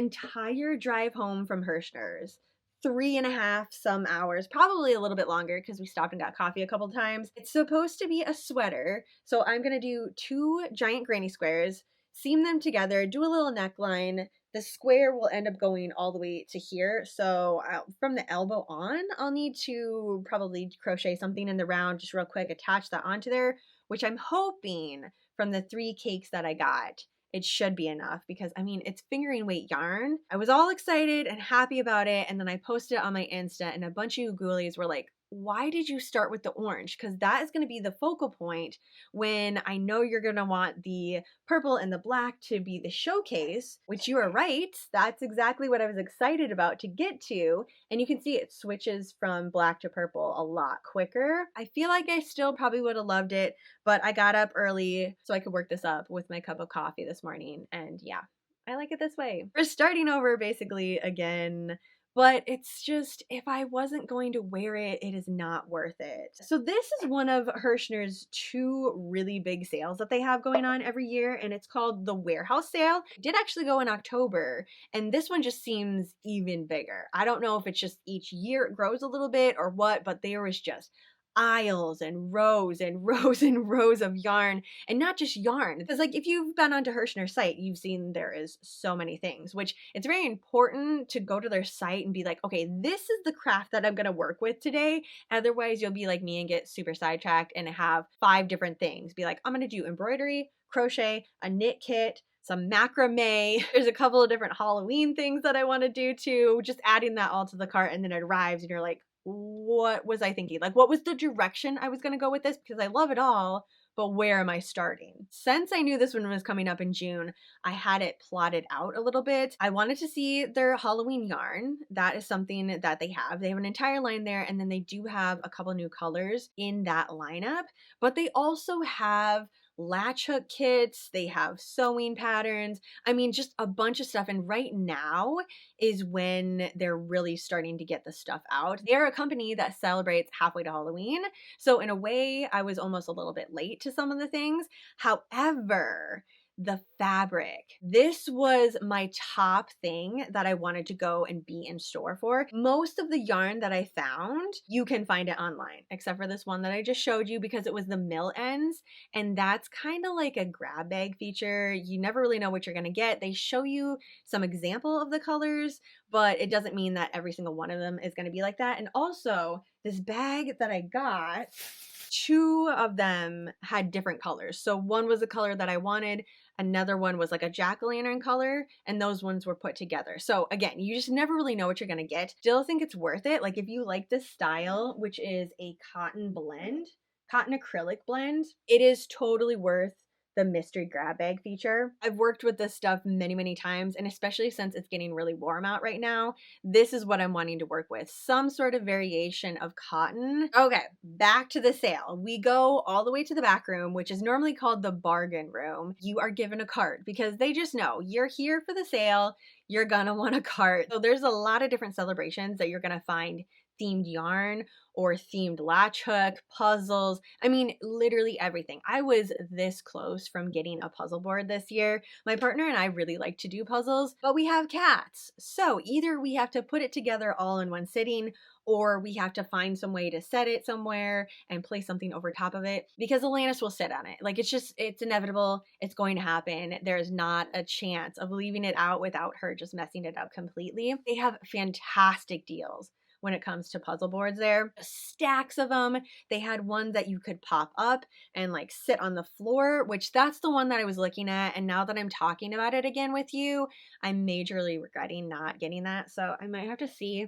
entire drive home from Herrschners. 3.5 some hours, probably a little bit longer because we stopped and got coffee a couple times. It's supposed to be a sweater, so I'm gonna do 2 giant granny squares, seam them together, do a little neckline. The square will end up going all the way to here, so from the elbow on, I'll need to probably crochet something in the round just real quick, attach that onto there, which I'm hoping from the 3 cakes that I got, it should be enough because I mean, it's fingering weight yarn. I was all excited and happy about it. And then I posted it on my Insta and a bunch of you ghoulies were like, why did you start with the orange? Because that is going to be the focal point when I know you're going to want the purple and the black to be the showcase, which you are right. That's exactly what I was excited about to get to. And you can see it switches from black to purple a lot quicker. I feel like I still probably would have loved it, but I got up early so I could work this up with my cup of coffee this morning. And yeah, I like it this way. We're starting over basically again. But it's just, if I wasn't going to wear it, it is not worth it. So this is one of Herrschner's 2 really big sales that they have going on every year, and it's called the Warehouse Sale. It did actually go in October, and this one just seems even bigger. I don't know if it's just each year it grows a little bit or what, but there was just aisles and rows and rows and rows of yarn, and not just yarn, because like if you've been onto Herrschner's site, you've seen there is so many things, which it's very important to go to their site and be like, okay, this is the craft that I'm going to work with today. Otherwise you'll be like me and get super sidetracked and have 5 different things. Be like, I'm going to do embroidery, crochet, a knit kit, some macrame. There's a couple of different Halloween things that I want to do too. Just adding that all to the cart, and then it arrives and you're like, what was I thinking? Like, what was the direction I was going to go with this? Because I love it all, but where am I starting? Since I knew this one was coming up in June, I had it plotted out a little bit. I wanted to see their Halloween yarn. That is something that they have. They have an entire line there, and then they do have a couple new colors in that lineup, but they also have latch hook kits, they have sewing patterns. I mean, just a bunch of stuff. And right now is when they're really starting to get the stuff out. They're a company that celebrates halfway to Halloween. So in a way, I was almost a little bit late to some of the things. However, the fabric. This was my top thing that I wanted to go and be in store for. Most of the yarn that I found, you can find it online, except for this one that I just showed you because it was the mill ends. And that's kind of like a grab bag feature. You never really know what you're going to get. They show you some example of the colors, but it doesn't mean that every single one of them is going to be like that. And also, this bag that I got, 2 of them had different colors. So one was a color that I wanted, another one was like a jack-o'-lantern color, and those ones were put together. So again, you just never really know what you're gonna get. Still think it's worth it. Like if you like this style, which is a cotton blend, cotton acrylic blend, it is totally worth the mystery grab bag feature. I've worked with this stuff many, many times, and especially since it's getting really warm out right now, this is what I'm wanting to work with. Some sort of variation of cotton. Okay, back to the sale. We go all the way to the back room, which is normally called the bargain room. You are given a cart because they just know you're here for the sale. You're gonna want a cart. So there's a lot of different celebrations that you're gonna find themed yarn or themed latch hook, puzzles. I mean, literally everything. I was this close from getting a puzzle board this year. My partner and I really like to do puzzles, but we have cats. So either we have to put it together all in one sitting, or we have to find some way to set it somewhere and place something over top of it because Alanis will sit on it. Like it's inevitable. It's going to happen. There's not a chance of leaving it out without her just messing it up completely. They have fantastic deals when it comes to puzzle boards there. Stacks of them. They had one that you could pop up and like sit on the floor, which that's the one that I was looking at. And now that I'm talking about it again with you, I'm majorly regretting not getting that. So I might have to see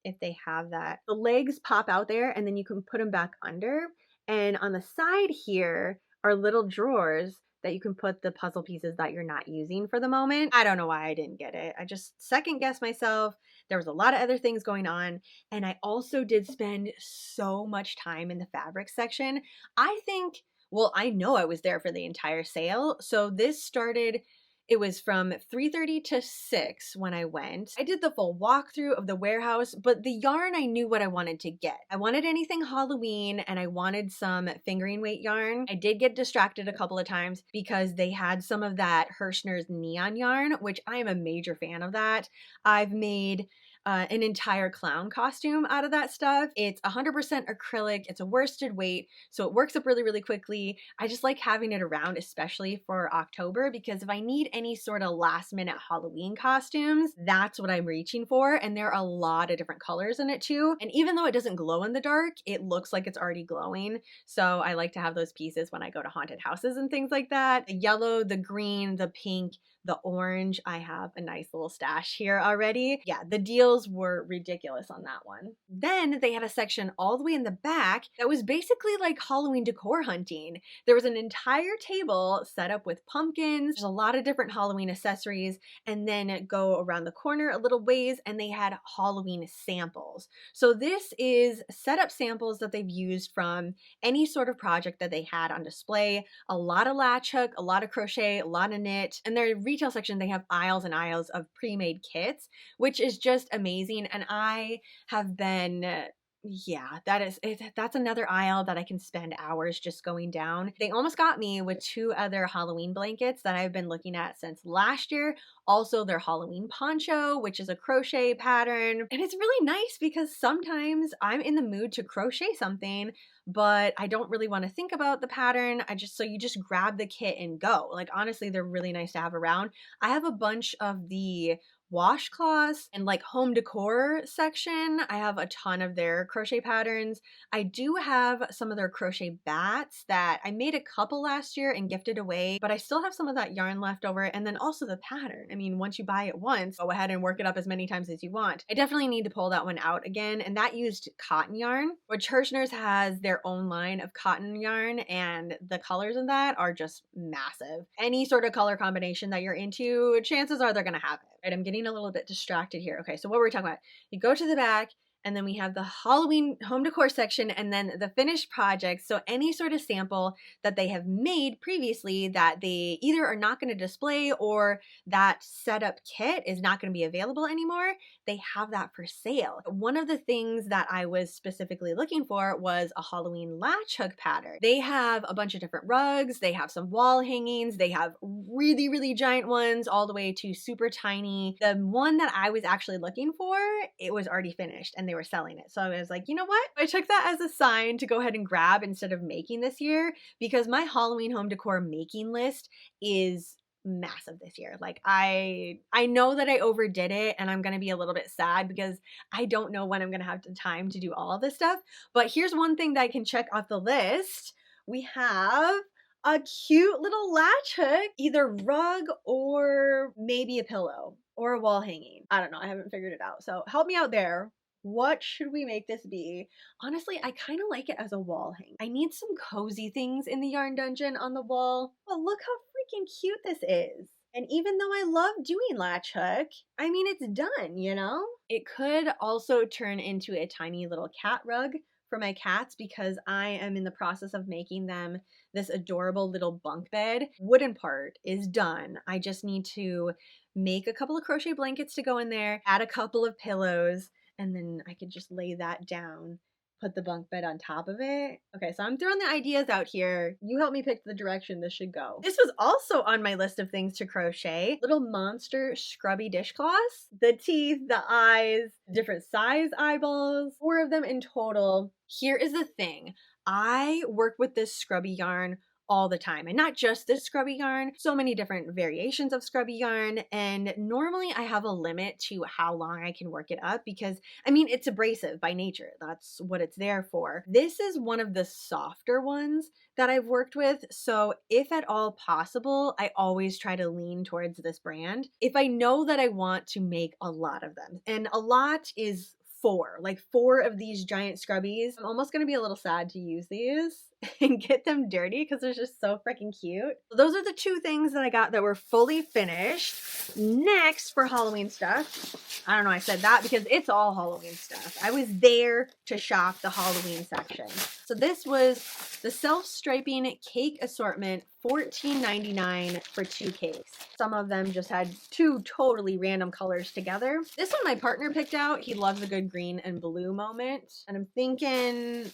if they have that. The legs pop out there and then you can put them back under. And on the side here are little drawers that you can put the puzzle pieces that you're not using for the moment. I don't know why I didn't get it. I just second guessed myself. There was a lot of other things going on. And I also did spend so much time in the fabric section. I think, well, I know I was there for the entire sale. So this started It was from 3:30 to 6 when I went. I did the full walkthrough of the warehouse, but the yarn, I knew what I wanted to get. I wanted anything Halloween and I wanted some fingering weight yarn. I did get distracted a couple of times because they had some of that Herrschners neon yarn, which I am a major fan of that. I've made an entire clown costume out of that stuff. It's 100% acrylic. It's a worsted weight, so it works up really, really quickly. I just like having it around, especially for October, because if I need any sort of last minute Halloween costumes, that's what I'm reaching for. And there are a lot of different colors in it too. And even though it doesn't glow in the dark, it looks like it's already glowing. So I like to have those pieces when I go to haunted houses and things like that. The yellow, the green, the pink, the orange, I have a nice little stash here already. Yeah, the deals were ridiculous on that one. Then they had a section all the way in the back that was basically like Halloween decor hunting. There was an entire table set up with pumpkins. There's a lot of different Halloween accessories, and then go around the corner a little ways and they had Halloween samples. So this is set up samples that they've used from any sort of project that they had on display. A lot of latch hook, a lot of crochet, a lot of knit, and their retail section, they have aisles and aisles of pre-made kits, which is just amazing. And I have been yeah, that's another aisle that I can spend hours just going down. They almost got me with 2 other Halloween blankets that I've been looking at since last year. Also their Halloween poncho, which is a crochet pattern. And it's really nice because sometimes I'm in the mood to crochet something, but I don't really want to think about the pattern. So you just grab the kit and go. Like honestly, they're really nice to have around. I have a bunch of the washcloths and like home decor section. I have a ton of their crochet patterns. I do have some of their crochet bats that I made a couple last year and gifted away, but I still have some of that yarn left over. And then also the pattern. I mean, once you buy it once, go ahead and work it up as many times as you want. I definitely need to pull that one out again. And that used cotton yarn, which Herrschners has their own line of cotton yarn, and the colors in that are just massive. Any sort of color combination that you're into, chances are they're gonna have it. Right, I'm getting a little bit distracted here. Okay, so what were we talking about? You go to the back, and then we have the Halloween home decor section and then the finished projects. So any sort of sample that they have made previously that they either are not going to display or that setup kit is not going to be available anymore, they have that for sale. One of the things that I was specifically looking for was a Halloween latch hook pattern. They have a bunch of different rugs. They have some wall hangings. They have really, really giant ones all the way to super tiny. The one that I was actually looking for, it was already finished and they were selling it. So I was like, you know what? I took that as a sign to go ahead and grab instead of making this year, because my Halloween home decor making list is massive this year. Like I know that I overdid it and I'm going to be a little bit sad because I don't know when I'm going to have the time to do all of this stuff. But here's one thing that I can check off the list. We have a cute little latch hook, either rug or maybe a pillow or a wall hanging. I don't know. I haven't figured it out. So help me out there. What should we make this be? Honestly, I kind of like it as a wall hang. I need some cozy things in the yarn dungeon on the wall. Well, look how freaking cute this is. And even though I love doing latch hook, I mean, it's done, you know? It could also turn into a tiny little cat rug for my cats because I am in the process of making them this adorable little bunk bed. Wooden part is done. I just need to make a couple of crochet blankets to go in there, add a couple of pillows, and then I could just lay that down, put the bunk bed on top of it. Okay, so I'm throwing the ideas out here. You help me pick the direction this should go. This was also on my list of things to crochet. Little monster scrubby dishcloths. The teeth, the eyes, different size eyeballs, 4 of them in total. Here is the thing. I work with this scrubby yarn all the time, and not just this scrubby yarn, so many different variations of scrubby yarn. And normally I have a limit to how long I can work it up because I mean, it's abrasive by nature. That's what it's there for. This is one of the softer ones that I've worked with. So if at all possible, I always try to lean towards this brand. If I know that I want to make a lot of them, and a lot is 4 of these giant scrubbies. I'm almost going to be a little sad to use these. and get them dirty because they're just so freaking cute. Those are the two things that I got that were fully finished. Next, for Halloween stuff, I don't know, I said that because it's all Halloween stuff. I was there to shop the Halloween section. So this was the self-striping cake assortment, $14.99 for 2 cakes. Some of them just had 2 totally random colors together. This one my partner picked out. He loves a good green and blue moment. And I'm thinking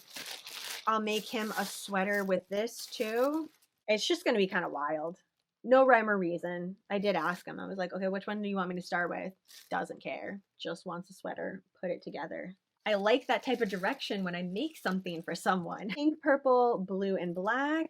I'll make him a sweater with this too. It's just going to be kind of wild. No rhyme or reason. I did ask him. I was like, okay, which one do you want me to start with? Doesn't care. Just wants a sweater. Put it together. I like that type of direction when I make something for someone. Pink, purple, blue, and black.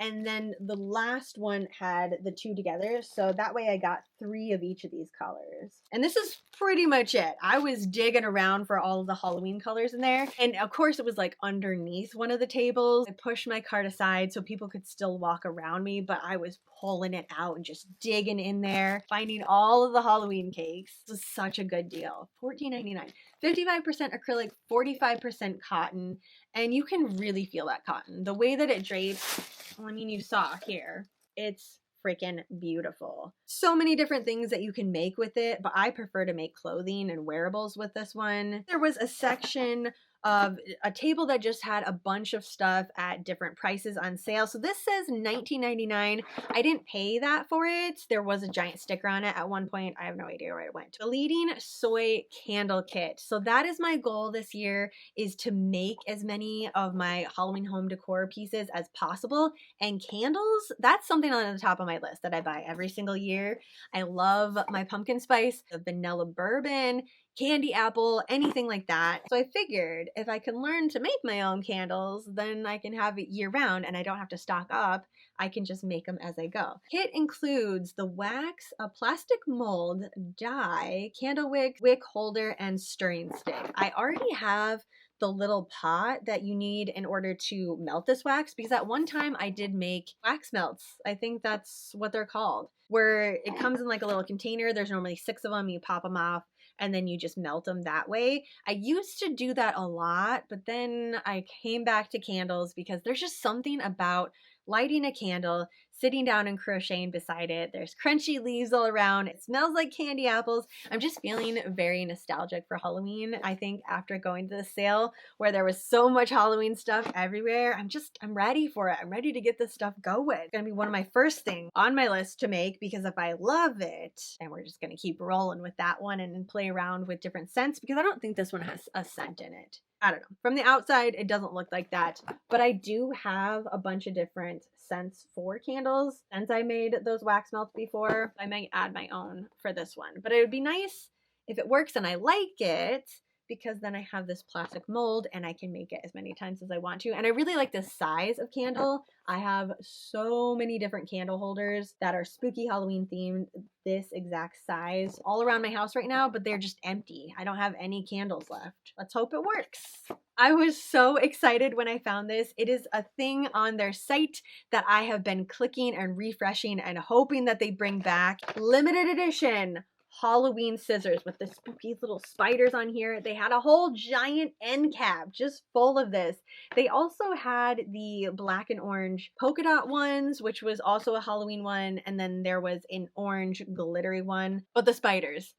And then the last one had the 2 together. So that way I got 3 of each of these colors. And this is pretty much it. I was digging around for all of the Halloween colors in there. And of course it was like underneath one of the tables. I pushed my cart aside so people could still walk around me, but I was pulling it out and just digging in there, finding all of the Halloween cakes. This was such a good deal. $14.99. 55% acrylic, 45% cotton. And you can really feel that cotton. The way that it drapes, I mean, you saw here, it's freaking beautiful. So many different things that you can make with it, but I prefer to make clothing and wearables with this one. There was a section of a table that just had a bunch of stuff at different prices on sale. So this says $19.99. I didn't pay that for it. There was a giant sticker on it at one point. I have no idea where it went. The leading soy candle kit. So that is my goal this year, is to make as many of my Halloween home decor pieces as possible. And candles, that's something on the top of my list that I buy every single year. I love my pumpkin spice, the vanilla bourbon, candy apple, anything like that. So I figured if I can learn to make my own candles, then I can have it year round and I don't have to stock up. I can just make them as I go. Kit includes the wax, a plastic mold, dye, candle wick holder, and stirring stick. I already have the little pot that you need in order to melt this wax, because at one time I did make wax melts. I think that's what they're called, where it comes in like a little container. There's normally 6 of them. You pop them off and then you just melt them that way. I used to do that a lot, but then I came back to candles because there's just something about lighting a candle, sitting down and crocheting beside it. There's crunchy leaves all around. It smells like candy apples. I'm just feeling very nostalgic for Halloween. I think after going to the sale where there was so much Halloween stuff everywhere, I'm ready for it. I'm ready to get this stuff going. It's gonna be one of my first things on my list to make, because if I love it, and we're just gonna keep rolling with that one and play around with different scents, because I don't think this one has a scent in it. I don't know. From the outside, it doesn't look like that, but I do have a bunch of different scents for candles. Since I made those wax melts before, I might add my own for this one, but it would be nice if it works and I like it, because then I have this plastic mold and I can make it as many times as I want to. And I really like the size of candle. I have so many different candle holders that are spooky Halloween themed, this exact size, all around my house right now, but they're just empty. I don't have any candles left. Let's hope it works. I was so excited when I found this. It is a thing on their site that I have been clicking and refreshing and hoping that they bring back. Limited edition Halloween scissors with the spooky little spiders on here. They had a whole giant end cap just full of this. They also had the black and orange polka dot ones, which was also a Halloween one, and then there was an orange glittery one. But the spiders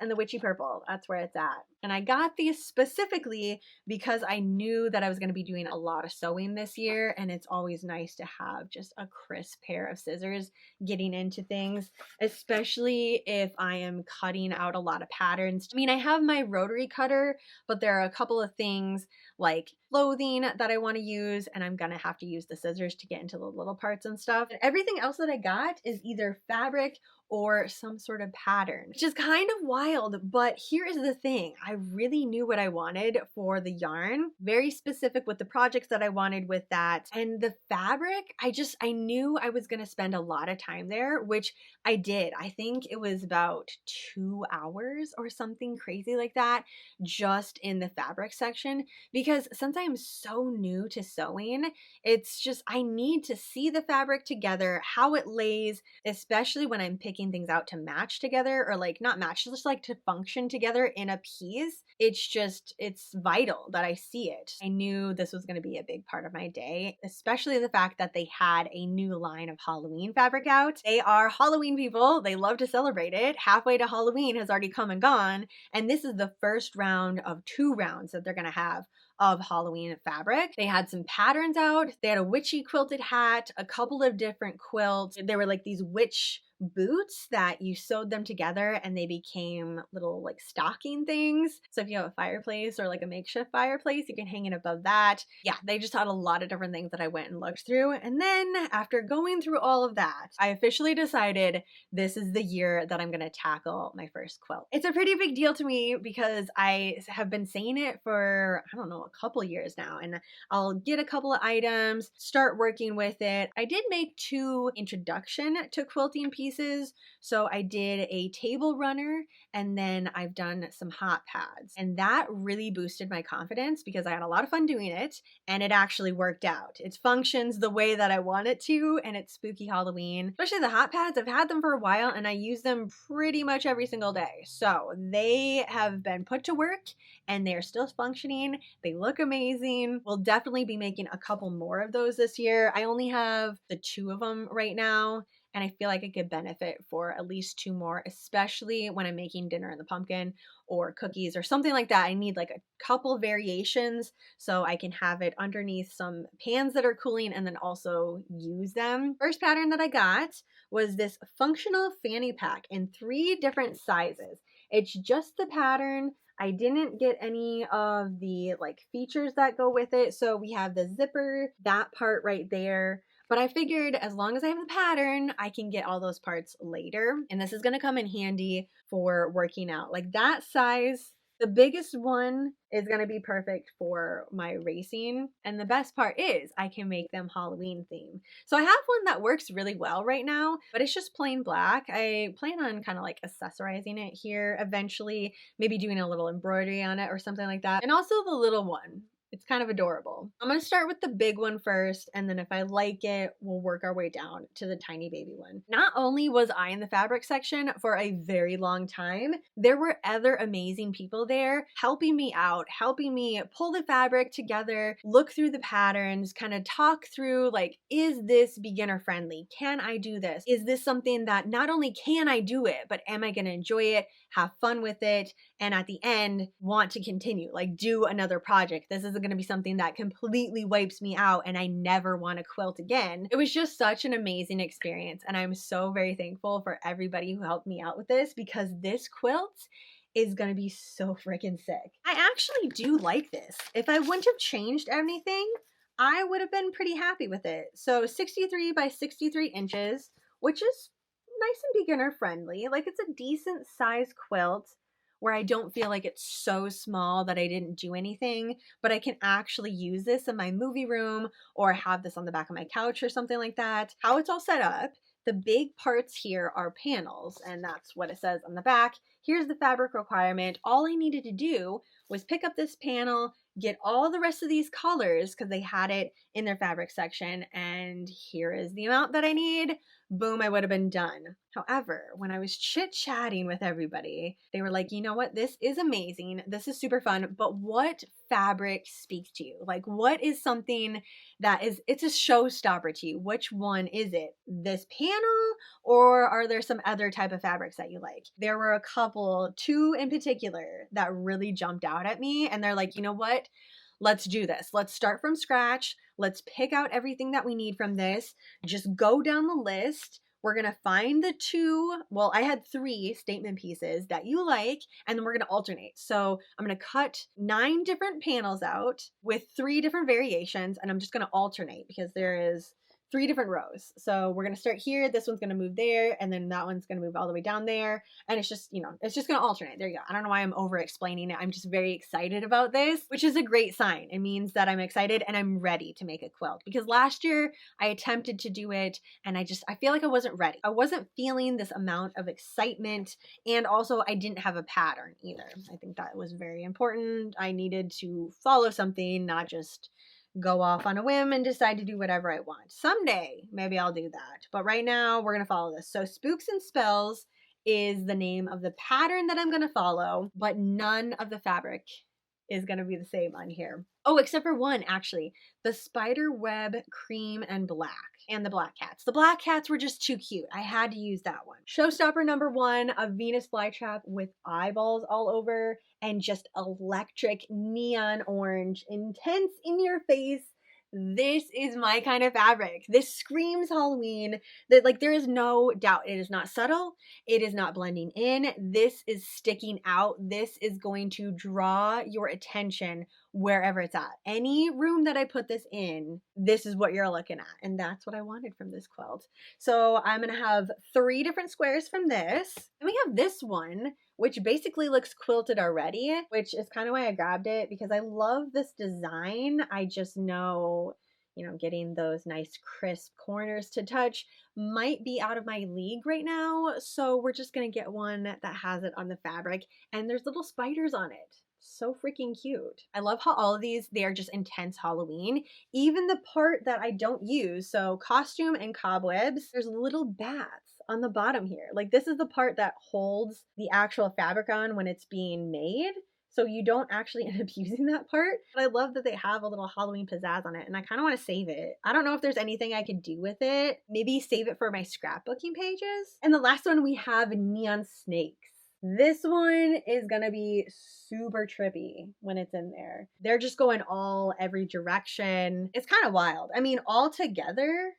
and the witchy purple, that's where it's at. And I got these specifically because I knew that I was going to be doing a lot of sewing this year, and it's always nice to have just a crisp pair of scissors getting into things, especially if I am cutting out a lot of patterns. I mean, I have my rotary cutter, but there are a couple of things like clothing that I want to use, and I'm gonna have to use the scissors to get into the little parts and stuff. And everything else that I got is either fabric or some sort of pattern, which is kind of wild. But here is the thing. I really knew what I wanted for the yarn, very specific with the projects that I wanted with that. And the fabric, I knew I was going to spend a lot of time there, which I did. I think it was about 2 hours or something crazy like that, just in the fabric section, because since I am so new to sewing, it's just, I need to see the fabric together, how it lays, especially when I'm picking things out to match together, or like not match, just like to function together in a piece. It's just, it's vital that I see it. I knew this was going to be a big part of my day, especially the fact that they had a new line of Halloween fabric out. They are Halloween people. They love to celebrate it. Halfway to Halloween has already come and gone. And this is the first round of 2 rounds that they're going to have of Halloween fabric. They had some patterns out. They had a witchy quilted hat, a couple of different quilts. There were like these witch boots that you sewed them together and they became little like stocking things. So if you have a fireplace or like a makeshift fireplace, you can hang it above that. Yeah, they just had a lot of different things that I went and looked through. And then after going through all of that, I officially decided this is the year that I'm going to tackle my first quilt. It's a pretty big deal to me because I have been saying it for, I don't know, a couple years now, and I'll get a couple of items, start working with it. I did make 2 introduction to quilting pieces. So I did a table runner and then I've done some hot pads, and that really boosted my confidence because I had a lot of fun doing it and it actually worked out. It functions the way that I want it to, and it's spooky Halloween. Especially the hot pads, I've had them for a while and I use them pretty much every single day. So they have been put to work and they're still functioning. They look amazing. We'll definitely be making a couple more of those this year. I only have the 2 of them right now, and I feel like I could benefit for at least 2 more, especially when I'm making dinner in the pumpkin or cookies or something like that. I need like a couple variations so I can have it underneath some pans that are cooling and then also use them. First pattern that I got was this functional fanny pack in 3 different sizes. It's just the pattern. I didn't get any of the like features that go with it. So we have the zipper, that part right there. But I figured as long as I have the pattern, I can get all those parts later. And this is going to come in handy for working out. Like that size, the biggest one is going to be perfect for my racing. And the best part is I can make them Halloween themed. So I have one that works really well right now, but it's just plain black. I plan on kind of like accessorizing it here eventually, maybe doing a little embroidery on it or something like that. And also the little one. It's kind of adorable. I'm going to start with the big one first, and then if I like it, we'll work our way down to the tiny baby one. Not only was I in the fabric section for a very long time, there were other amazing people there helping me out, helping me pull the fabric together, look through the patterns, kind of talk through like, is this beginner friendly? Can I do this? Is this something that not only can I do it, but am I going to enjoy it, have fun with it, and at the end want to continue, like do another project? This is going to be something that completely wipes me out and I never want to quilt again. It was just such an amazing experience, and I'm so very thankful for everybody who helped me out with this because this quilt is going to be so freaking sick. I actually do like this. If I wouldn't have changed anything, I would have been pretty happy with it. So 63 by 63 inches, which is nice and beginner friendly. Like it's a decent size quilt where I don't feel like it's so small that I didn't do anything, but I can actually use this in my movie room or have this on the back of my couch or something like that. How it's all set up, the big parts here are panels, and that's what it says on the back. Here's the fabric requirement. All I needed to do was pick up this panel, get all the rest of these colors because they had it in their fabric section, and here is the amount that I need. Boom, I would have been done. However, when I was chit-chatting with everybody, they were like, you know what, this is amazing, this is super fun, but what fabric speaks to you? Like, what is something that is, it's a showstopper to you? Which one is it? This panel, or are there some other type of fabrics that you like? There were a couple, 2 in particular, that really jumped out at me, and they're like, you know what? Let's do this. Let's start from scratch. Let's pick out everything that we need from this. Just go down the list. We're going to find the 2, well, I had 3 statement pieces that you like, and then we're going to alternate. So I'm going to cut 9 different panels out with 3 different variations, and I'm just going to alternate because there is 3 different rows. So we're gonna start here, this one's gonna move there, and then that one's gonna move all the way down there. And it's just, you know, it's just gonna alternate. There you go. I don't know why I'm over explaining it. I'm just very excited about this, which is a great sign. It means that I'm excited and I'm ready to make a quilt, because last year I attempted to do it and I feel like I wasn't ready. I wasn't feeling this amount of excitement, and also I didn't have a pattern either. I think that was very important. I needed to follow something, not just go off on a whim and decide to do whatever I want. Someday, maybe I'll do that. But right now, we're going to follow this. So Spooks and Spells is the name of the pattern that I'm going to follow, but none of the fabric is going to be the same on here. Oh, except for one, actually. The Spider Web Cream and Black, and the Black Cats. The Black Cats were just too cute. I had to use that one. Showstopper number 1, a Venus flytrap with eyeballs all over and just electric neon orange, intense in your face. This is my kind of fabric. This screams Halloween. That, like, there is no doubt. It is not subtle. It is not blending in. This is sticking out. This is going to draw your attention wherever it's at. Any room that I put this in, this is what you're looking at. And that's what I wanted from this quilt. So I'm going to have 3 different squares from this. And we have this one, which basically looks quilted already, which is kind of why I grabbed it, because I love this design. I just know, you know, getting those nice crisp corners to touch might be out of my league right now. So we're just going to get one that has it on the fabric, and there's little spiders on it. So freaking cute. I love how all of these, they are just intense Halloween. Even the part that I don't use, so costume and cobwebs, there's little bats on the bottom here. Like, this is the part that holds the actual fabric on when it's being made. So you don't actually end up using that part. But I love that they have a little Halloween pizzazz on it, and I kind of want to save it. I don't know if there's anything I could do with it. Maybe save it for my scrapbooking pages. And the last one, we have neon snakes. This one is gonna be super trippy when it's in there. They're just going every direction. It's kind of wild. I mean, all together,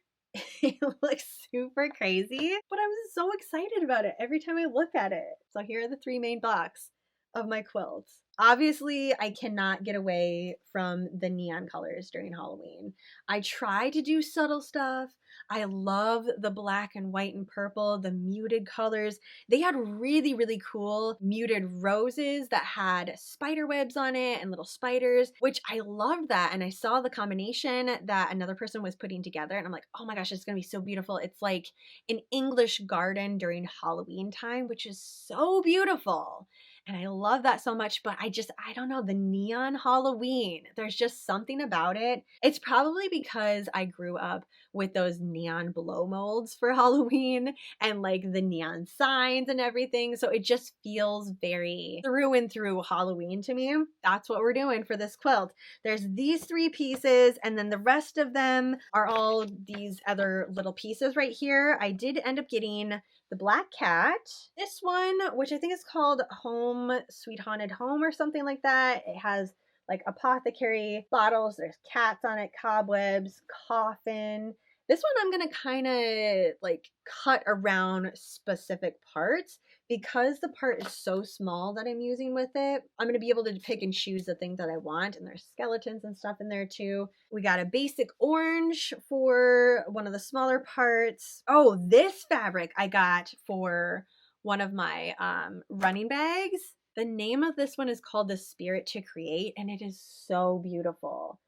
it looks super crazy, but I'm so excited about it every time I look at it. So here are the 3 main blocks of my quilts. Obviously, I cannot get away from the neon colors during Halloween. I try to do subtle stuff. I love the black and white and purple, the muted colors. They had really, really cool muted roses that had spider webs on it and little spiders, which I loved that. And I saw the combination that another person was putting together, and I'm like, oh my gosh, it's gonna be so beautiful. It's like an English garden during Halloween time, which is so beautiful. And I love that so much, but I don't know, the neon Halloween, there's just something about it. It's probably because I grew up with those neon blow molds for Halloween and like the neon signs and everything. So it just feels very through and through Halloween to me. That's what we're doing for this quilt. There's these 3 pieces, and then the rest of them are all these other little pieces right here. I did end up getting the Black Cat, this one, which I think is called Home Sweet Haunted Home or something like that. It has like apothecary bottles, there's cats on it, cobwebs, coffin. This one I'm gonna kind of like cut around specific parts, because the part is so small that I'm using with it. I'm gonna be able to pick and choose the things that I want, and there's skeletons and stuff in there too. We got a basic orange for one of the smaller parts. Oh, this fabric I got for one of my running bags. The name of this one is called The Spirit to Create, and it is so beautiful.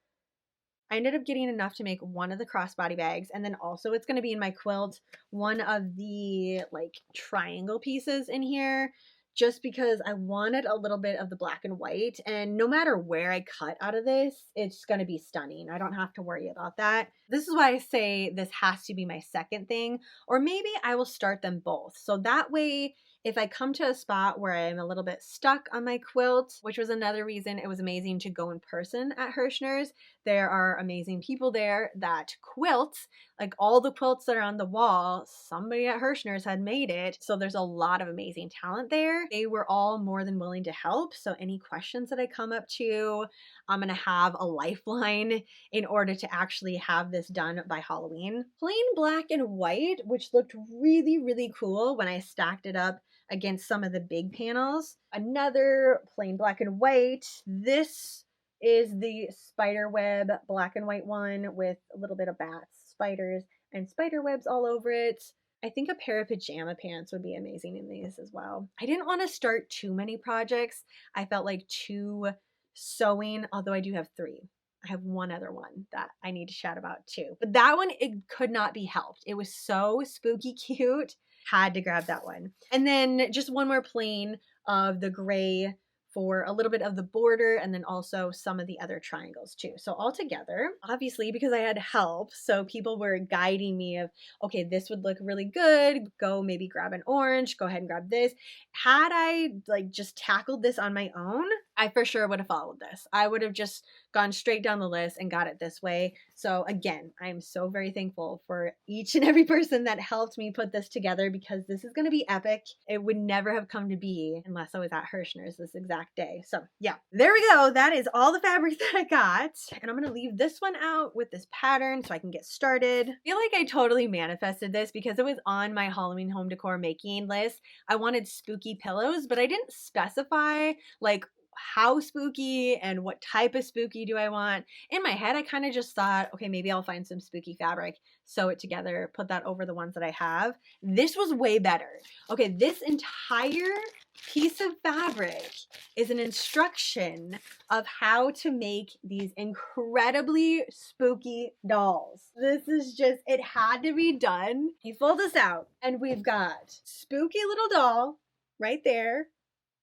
I ended up getting enough to make one of the crossbody bags, and then also it's going to be in my quilt one of the like triangle pieces in here, just because I wanted a little bit of the black and white, and no matter where I cut out of this, it's going to be stunning. I don't have to worry about that. This is why I say this has to be my second thing, or maybe I will start them both. So that way, if I come to a spot where I'm a little bit stuck on my quilt, which was another reason it was amazing to go in person at Herrschners. There are amazing people there that quilt, like all the quilts that are on the wall, somebody at Herrschners had made it. So there's a lot of amazing talent there. They were all more than willing to help. So any questions that I come up to, I'm going to have a lifeline in order to actually have this done by Halloween. Plain black and white, which looked really, really cool when I stacked it up against some of the big panels. Another plain black and white. This is the spider web black and white one with a little bit of bats, spiders and spider webs all over it. I think a pair of pajama pants would be amazing in these as well. I didn't want to start too many projects. I felt like 2 sewing, although I do have 3. I have one other one that I need to chat about too. But that one, it could not be helped. It was so spooky cute. Had to grab that one. And then just one more plain of the gray for a little bit of the border, and then also some of the other triangles too. So all together, obviously, because I had help, so people were guiding me of, okay, this would look really good. Go maybe grab an orange, go ahead and grab this. Had I like just tackled this on my own, I for sure would have followed this. I would have just gone straight down the list and got it this way. So again, I'm so very thankful for each and every person that helped me put this together, because this is going to be epic. It would never have come to be unless I was at Herrschners this exact day. So yeah, there we go. That is all the fabric that I got. And I'm going to leave this one out with this pattern so I can get started. I feel like I totally manifested this because it was on my Halloween home decor making list. I wanted spooky pillows, but I didn't specify like how spooky and what type of spooky do I want. In my head, I kind of just thought, okay, maybe I'll find some spooky fabric, sew it together, put that over the ones that I have. This was way better. Okay, this entire piece of fabric is an instruction of how to make these incredibly spooky dolls. This is just, it had to be done. You fold this out and we've got spooky little doll right there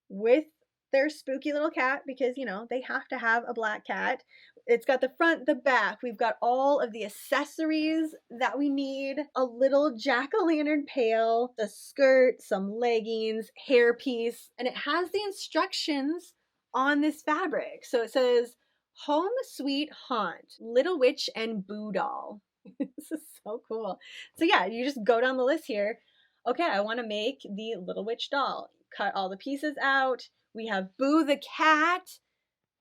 with their spooky little cat, because you know they have to have a black cat. It's got the front, the back. We've got all of the accessories that we need. A little jack-o'-lantern pail, the skirt, some leggings, hairpiece, and it has the instructions on this fabric. So it says, Home Sweet Haunt, Little Witch and Boo Doll. This is so cool. So yeah, you just go down the list here. Okay, I want to make the Little Witch doll. Cut all the pieces out. We have Boo the cat.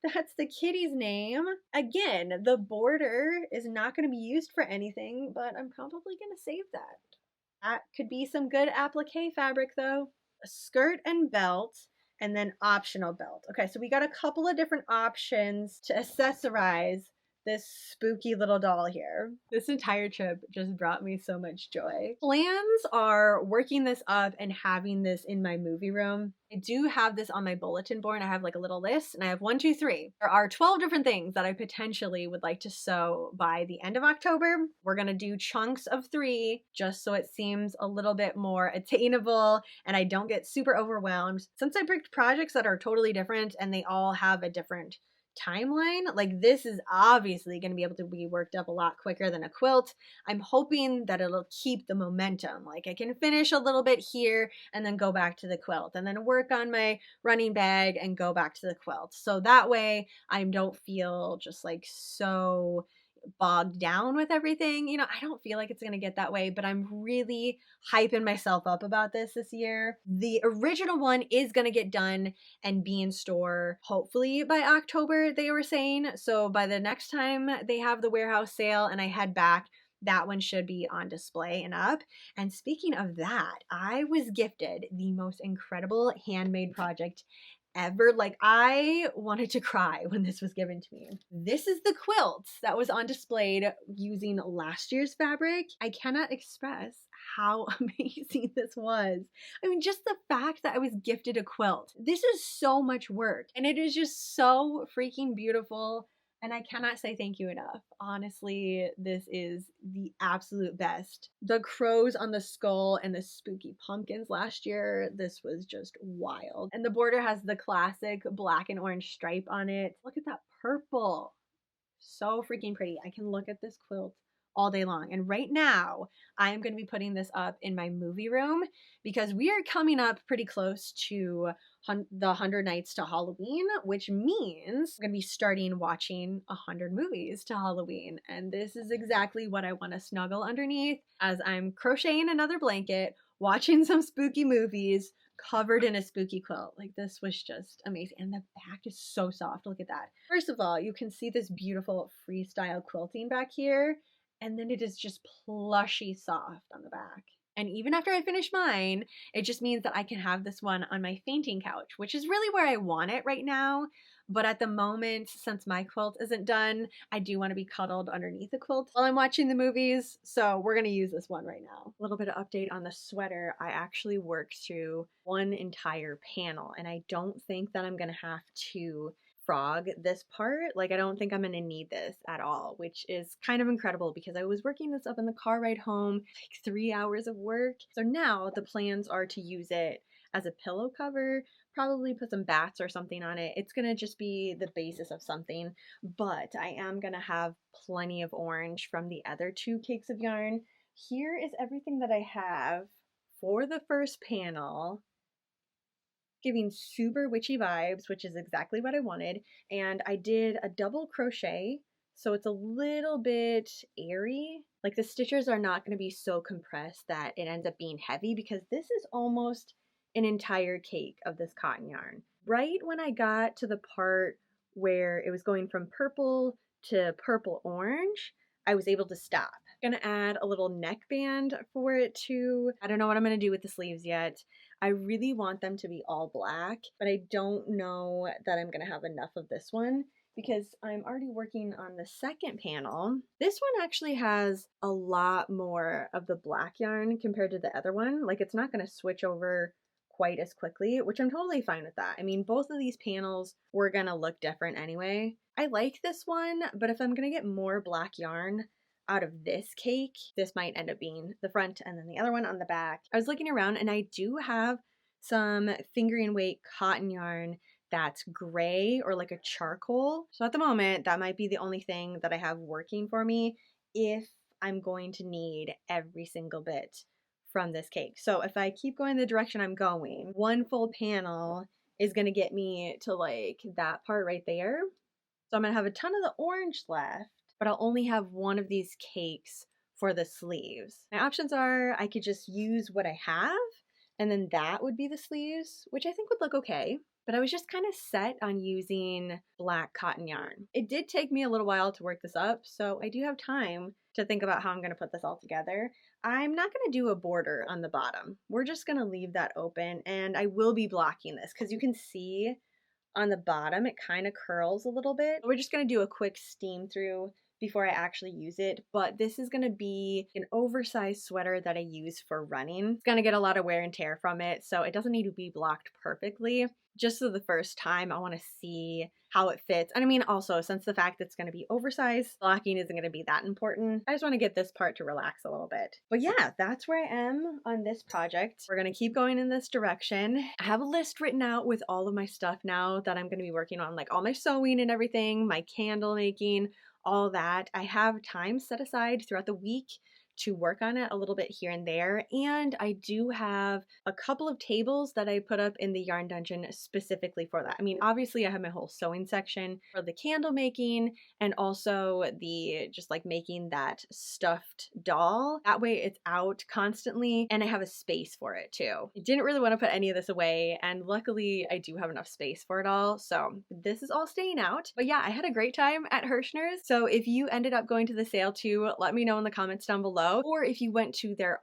That's the kitty's name. Again, the border is not going to be used for anything, but I'm probably going to save that. That could be some good applique fabric though. A skirt and belt, and then optional belt. Okay, so we got a couple of different options to accessorize this spooky little doll here. This entire trip just brought me so much joy. Plans are working this up and having this in my movie room. I do have this on my bulletin board. I have like a little list and I have 1, 2, 3. There are 12 different things that I potentially would like to sew by the end of October. We're gonna do chunks of 3 just so it seems a little bit more attainable and I don't get super overwhelmed. Since I picked projects that are totally different and they all have a different timeline, like this is obviously going to be able to be worked up a lot quicker than a quilt. I'm hoping that it'll keep the momentum. Like I can finish a little bit here and then go back to the quilt and then work on my running bag and go back to the quilt. So that way I don't feel just like so bogged down with everything. You know, I don't feel like it's going to get that way, but I'm really hyping myself up about this year. The original one is going to get done and be in store hopefully by October, they were saying. So by the next time they have the warehouse sale and I head back, that one should be on display and up. And speaking of that, I was gifted the most incredible handmade project ever. Like I wanted to cry when this was given to me. This is the quilt that was on display using last year's fabric. I cannot express how amazing this was. I mean, just the fact that I was gifted a quilt. This is so much work and it is just so freaking beautiful. And I cannot say thank you enough. Honestly, this is the absolute best. The crows on the skull and the spooky pumpkins last year, this was just wild. And the border has the classic black and orange stripe on it. Look at that purple. So freaking pretty. I can look at this quilt all day long. And right now, I am going to be putting this up in my movie room because we are coming up pretty close to the 100 nights to Halloween, which means I'm going to be starting watching 100 movies to Halloween. And this is exactly what I want to snuggle underneath as I'm crocheting another blanket, watching some spooky movies, covered in a spooky quilt. Like this was just amazing. And the back is so soft. Look at that. First of all, you can see this beautiful freestyle quilting back here. And then it is just plushy soft on the back. And even after I finish mine, it just means that I can have this one on my fainting couch, which is really where I want it right now. But at the moment, since my quilt isn't done, I do want to be cuddled underneath the quilt while I'm watching the movies. So we're going to use this one right now. A little bit of update on the sweater. I actually worked through one entire panel, and I don't think that I'm going to have to frog this part. Like, I don't think I'm going to need this at all, which is kind of incredible because I was working this up in the car ride home, like 3 hours of work. So now the plans are to use it as a pillow cover, probably put some bats or something on it. It's gonna just be the basis of something, but I am gonna have plenty of orange from the other 2 cakes of yarn. Here is everything that I have for the first panel, giving super witchy vibes, which is exactly what I wanted. And I did a double crochet, so it's a little bit airy. Like, the stitches are not going to be so compressed that it ends up being heavy, because this is almost an entire cake of this cotton yarn. Right when I got to the part where it was going from purple to purple orange, I was able to stop. I'm gonna add a little neckband for it too. I don't know what I'm gonna do with the sleeves yet. I really want them to be all black, but I don't know that I'm gonna have enough of this one because I'm already working on the second panel. This one actually has a lot more of the black yarn compared to the other one. Like, it's not gonna switch over quite as quickly, which I'm totally fine with that. I mean, both of these panels were gonna look different anyway. I like this one, but if I'm gonna get more black yarn out of this cake, this might end up being the front and then the other one on the back. I was looking around and I do have some fingering weight cotton yarn that's gray or like a charcoal. So at the moment, that might be the only thing that I have working for me if I'm going to need every single bit from this cake. So if I keep going the direction I'm going, one full panel is going to get me to like that part right there. So I'm going to have a ton of the orange left, but I'll only have one of these cakes for the sleeves. My options are I could just use what I have, and then that would be the sleeves, which I think would look okay. But I was just kind of set on using black cotton yarn. It did take me a little while to work this up, so I do have time to think about how I'm going to put this all together. I'm not going to do a border on the bottom. We're just going to leave that open, and I will be blocking this because you can see on the bottom it kind of curls a little bit. We're just going to do a quick steam through before I actually use it, but this is going to be an oversized sweater that I use for running. It's going to get a lot of wear and tear from it, so it doesn't need to be blocked perfectly. Just for the first time, I want to see how it fits. And I mean, also, since the fact that it's going to be oversized, blocking isn't going to be that important. I just want to get this part to relax a little bit. But yeah, that's where I am on this project. We're going to keep going in this direction. I have a list written out with all of my stuff now that I'm going to be working on, like all my sewing and everything, my candle making, all that. I have time set aside throughout the week to work on it a little bit here and there. And I do have a couple of tables that I put up in the yarn dungeon specifically for that. I mean, obviously I have my whole sewing section for the candle making and also the just like making that stuffed doll. That way it's out constantly and I have a space for it too. I didn't really want to put any of this away, and luckily I do have enough space for it all. So this is all staying out. But yeah, I had a great time at Herrschners. So if you ended up going to the sale too, let me know in the comments down below. Or if you went to their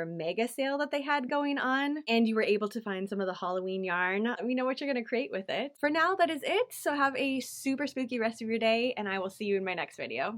mega sale that they had going on and you were able to find some of the Halloween yarn, let me know what you're going to create with it. For now, that is it. So have a super spooky rest of your day, and I will see you in my next video.